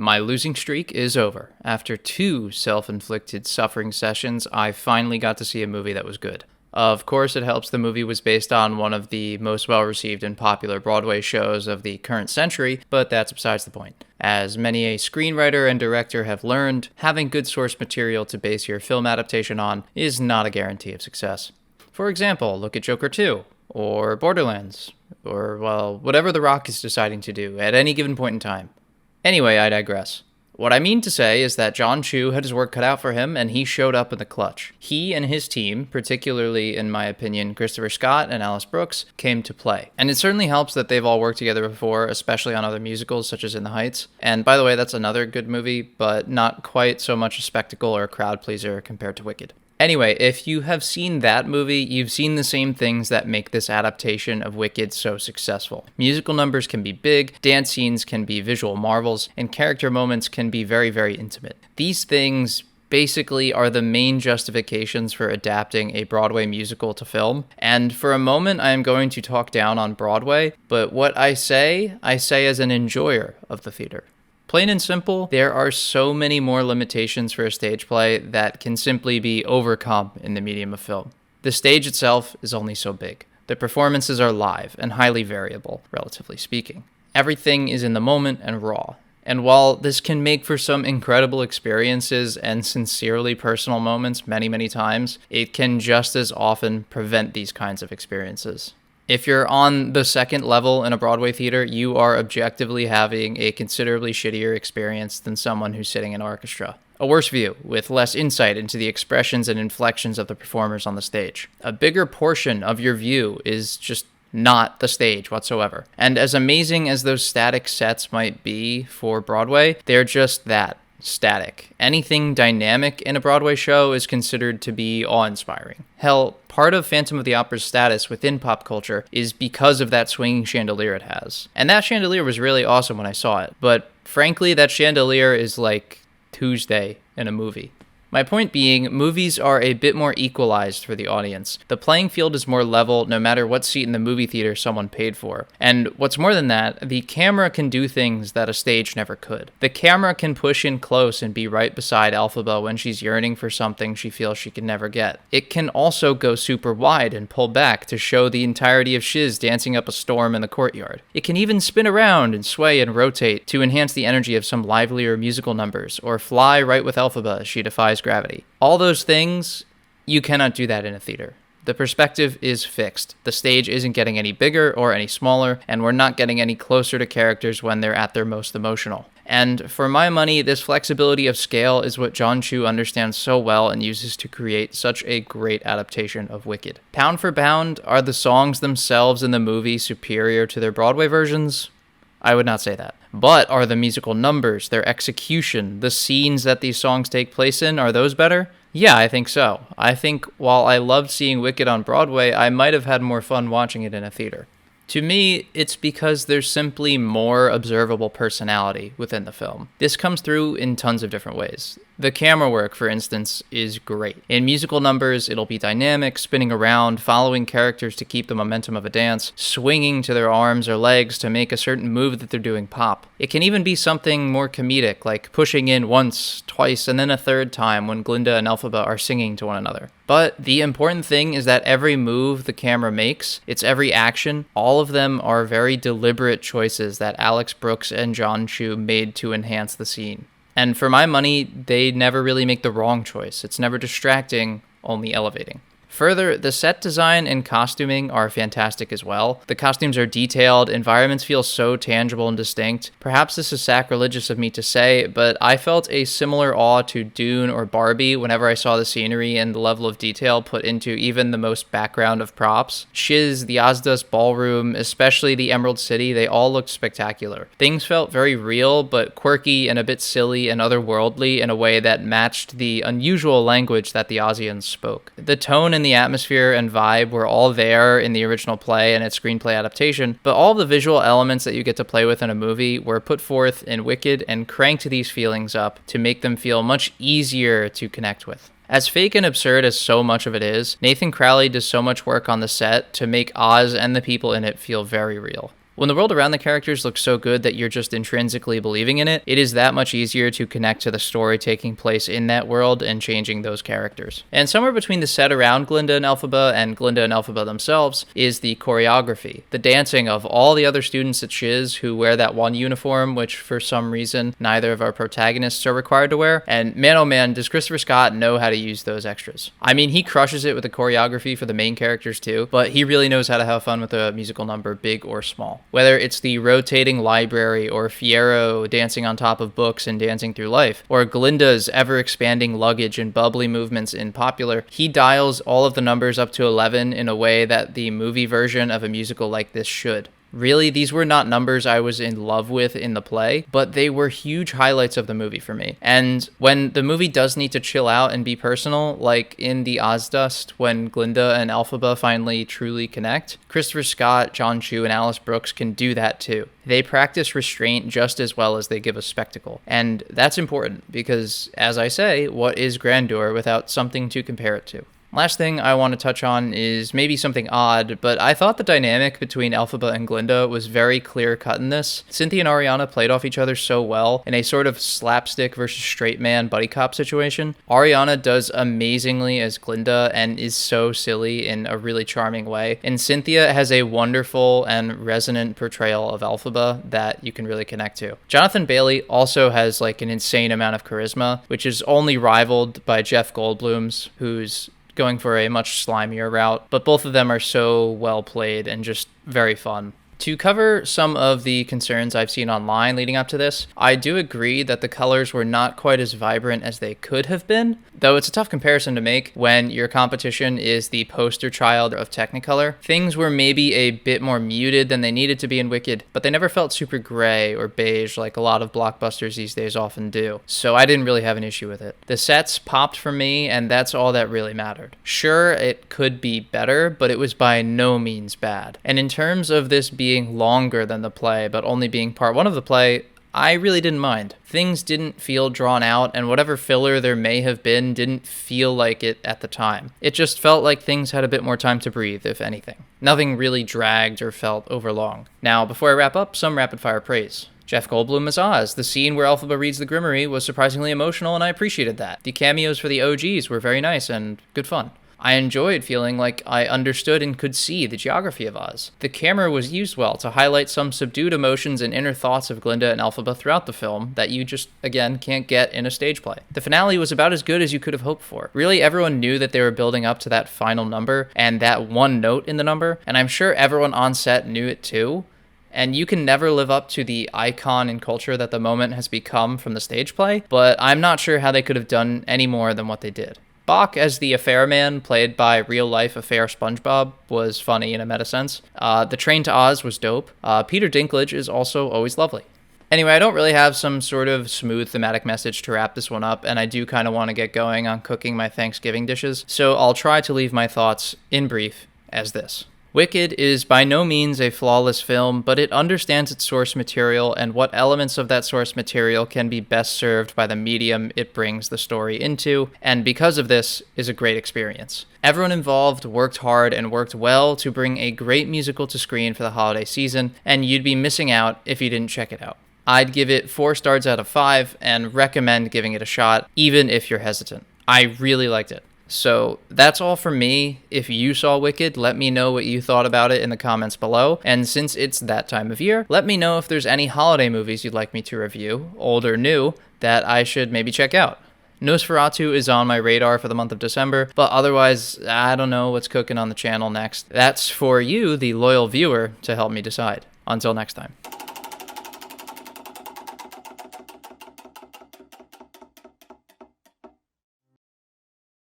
My losing streak is over. After 2 self-inflicted suffering sessions, I finally got to see a movie that was good. Of course, it helps the movie was based on one of the most well-received and popular Broadway shows of the current century, but that's besides the point. As many a screenwriter and director have learned, having good source material to base your film adaptation on is not a guarantee of success. For example, look at Joker 2, or Borderlands, or, well, whatever The Rock is deciding to do at any given point in time. Anyway, I digress. What I mean to say is that Jon Chu had his work cut out for him, and he showed up in the clutch. He and his team, particularly, in my opinion, Christopher Scott and Alice Brooks, came to play. And it certainly helps that they've all worked together before, especially on other musicals such as In the Heights. And by the way, that's another good movie, but not quite so much a spectacle or a crowd pleaser compared to Wicked. Anyway, if you have seen that movie, you've seen the same things that make this adaptation of Wicked so successful. Musical numbers can be big, dance scenes can be visual marvels, and character moments can be very, very intimate. These things basically are the main justifications for adapting a Broadway musical to film. And for a moment, I am going to talk down on Broadway, but what I say as an enjoyer of the theater. Plain and simple, there are so many more limitations for a stage play that can simply be overcome in the medium of film. The stage itself is only so big. The performances are live and highly variable, relatively speaking. Everything is in the moment and raw. And while this can make for some incredible experiences and sincerely personal moments many, many times, it can just as often prevent these kinds of experiences. If you're on the second level in a Broadway theater, you are objectively having a considerably shittier experience than someone who's sitting in orchestra. A worse view, with less insight into the expressions and inflections of the performers on the stage. A bigger portion of your view is just not the stage whatsoever. And as amazing as those static sets might be for Broadway, they're just that. Static. Anything dynamic in a Broadway show is considered to be awe-inspiring. Hell, part of Phantom of the Opera's status within pop culture is because of that swinging chandelier it has. And that chandelier was really awesome when I saw it, but frankly, that chandelier is like Tuesday in a movie. My point being, movies are a bit more equalized for the audience. The playing field is more level no matter what seat in the movie theater someone paid for. And what's more than that, the camera can do things that a stage never could. The camera can push in close and be right beside Elphaba when she's yearning for something she feels she can never get. It can also go super wide and pull back to show the entirety of Shiz dancing up a storm in the courtyard. It can even spin around and sway and rotate to enhance the energy of some livelier musical numbers, or fly right with Elphaba as she defies gravity. All those things, you cannot do that in a theater. The perspective is fixed. The stage isn't getting any bigger or any smaller, and we're not getting any closer to characters when they're at their most emotional. And for my money, this flexibility of scale is what Jon Chu understands so well and uses to create such a great adaptation of Wicked. Pound for pound, are the songs themselves in the movie superior to their Broadway versions? I would not say that. But are the musical numbers, their execution, the scenes that these songs take place in, are those better? Yeah, I think so. I think while I loved seeing Wicked on Broadway, I might have had more fun watching it in a theater. To me, it's because there's simply more observable personality within the film. This comes through in tons of different ways. The camera work, for instance, is great. In musical numbers, it'll be dynamic, spinning around, following characters to keep the momentum of a dance, swinging to their arms or legs to make a certain move that they're doing pop. It can even be something more comedic, like pushing in once, twice, and then a third time when Glinda and Elphaba are singing to one another. But the important thing is that every move the camera makes, its every action, all of them are very deliberate choices that Alex Brooks and Jon Chu made to enhance the scene. And for my money, they never really make the wrong choice. It's never distracting, only elevating. Further, the set design and costuming are fantastic as well. The costumes are detailed, environments feel so tangible and distinct. Perhaps this is sacrilegious of me to say, but I felt a similar awe to Dune or Barbie whenever I saw the scenery and the level of detail put into even the most background of props. Shiz, the Ozdas Ballroom, especially the Emerald City, they all looked spectacular. Things felt very real, but quirky and a bit silly and otherworldly in a way that matched the unusual language that the Ozians spoke. The tone and the atmosphere and vibe were all there in the original play and its screenplay adaptation, but all the visual elements that you get to play with in a movie were put forth in Wicked and cranked these feelings up to make them feel much easier to connect with. As fake and absurd as so much of it is, Nathan Crowley does so much work on the set to make Oz and the people in it feel very real. When the world around the characters looks so good that you're just intrinsically believing in it, it is that much easier to connect to the story taking place in that world and changing those characters. And somewhere between the set around Glinda and Elphaba themselves is the choreography, the dancing of all the other students at Shiz who wear that one uniform, which for some reason neither of our protagonists are required to wear. And man, oh man, does Christopher Scott know how to use those extras. I mean, he crushes it with the choreography for the main characters too, but he really knows how to have fun with a musical number, big or small. Whether it's the rotating library or Fiyero dancing on top of books and dancing through life, or Glinda's ever-expanding luggage and bubbly movements in Popular, he dials all of the numbers up to 11 in a way that the movie version of a musical like this should. Really, these were not numbers I was in love with in the play, but they were huge highlights of the movie for me. And when the movie does need to chill out and be personal, like in the Ozdust, when Glinda and Elphaba finally truly connect, Christopher Scott, John Chu, and Alice Brooks can do that too. They practice restraint just as well as they give a spectacle. And that's important because, as I say, what is grandeur without something to compare it to? Last thing I want to touch on is maybe something odd, but I thought the dynamic between Elphaba and Glinda was very clear-cut in this. Cynthia and Ariana played off each other so well in a sort of slapstick versus straight man buddy cop situation. Ariana does amazingly as Glinda and is so silly in a really charming way, and Cynthia has a wonderful and resonant portrayal of Elphaba that you can really connect to. Jonathan Bailey also has like an insane amount of charisma, which is only rivaled by Jeff Goldblum's, who's going for a much slimier route, but both of them are so well played and just very fun. To cover some of the concerns I've seen online leading up to this, I do agree that the colors were not quite as vibrant as they could have been, though it's a tough comparison to make when your competition is the poster child of Technicolor. Things were maybe a bit more muted than they needed to be in Wicked, but they never felt super gray or beige like a lot of blockbusters these days often do, so I didn't really have an issue with it. The sets popped for me, and that's all that really mattered. Sure, it could be better, but it was by no means bad. And in terms of this being longer than the play, but only being part one of the play, I really didn't mind. Things didn't feel drawn out, and whatever filler there may have been didn't feel like it at the time. It just felt like things had a bit more time to breathe, if anything. Nothing really dragged or felt overlong. Now, before I wrap up, some rapid-fire praise. Jeff Goldblum as Oz. The scene where Elphaba reads the Grimoire was surprisingly emotional, and I appreciated that. The cameos for the OGs were very nice and good fun. I enjoyed feeling like I understood and could see the geography of Oz. The camera was used well to highlight some subdued emotions and inner thoughts of Glinda and Elphaba throughout the film that you just, again, can't get in a stage play. The finale was about as good as you could have hoped for. Really, everyone knew that they were building up to that final number and that one note in the number, and I'm sure everyone on set knew it too. And you can never live up to the icon and culture that the moment has become from the stage play, but I'm not sure how they could have done any more than what they did. Bach as the affair man, played by real-life affair SpongeBob, was funny in a meta sense. The Train to Oz was dope. Peter Dinklage is also always lovely. Anyway, I don't really have some sort of smooth thematic message to wrap this one up, and I do kind of want to get going on cooking my Thanksgiving dishes, so I'll try to leave my thoughts in brief as this. Wicked is by no means a flawless film, but it understands its source material and what elements of that source material can be best served by the medium it brings the story into, and because of this, is a great experience. Everyone involved worked hard and worked well to bring a great musical to screen for the holiday season, and you'd be missing out if you didn't check it out. I'd give it 4 stars out of 5 and recommend giving it a shot, even if you're hesitant. I really liked it. So that's all from me. If you saw Wicked, let me know what you thought about it in the comments below. And since it's that time of year, let me know if there's any holiday movies you'd like me to review, old or new, that I should maybe check out. Nosferatu is on my radar for the month of December, but otherwise, I don't know what's cooking on the channel next. That's for you, the loyal viewer, to help me decide. Until next time.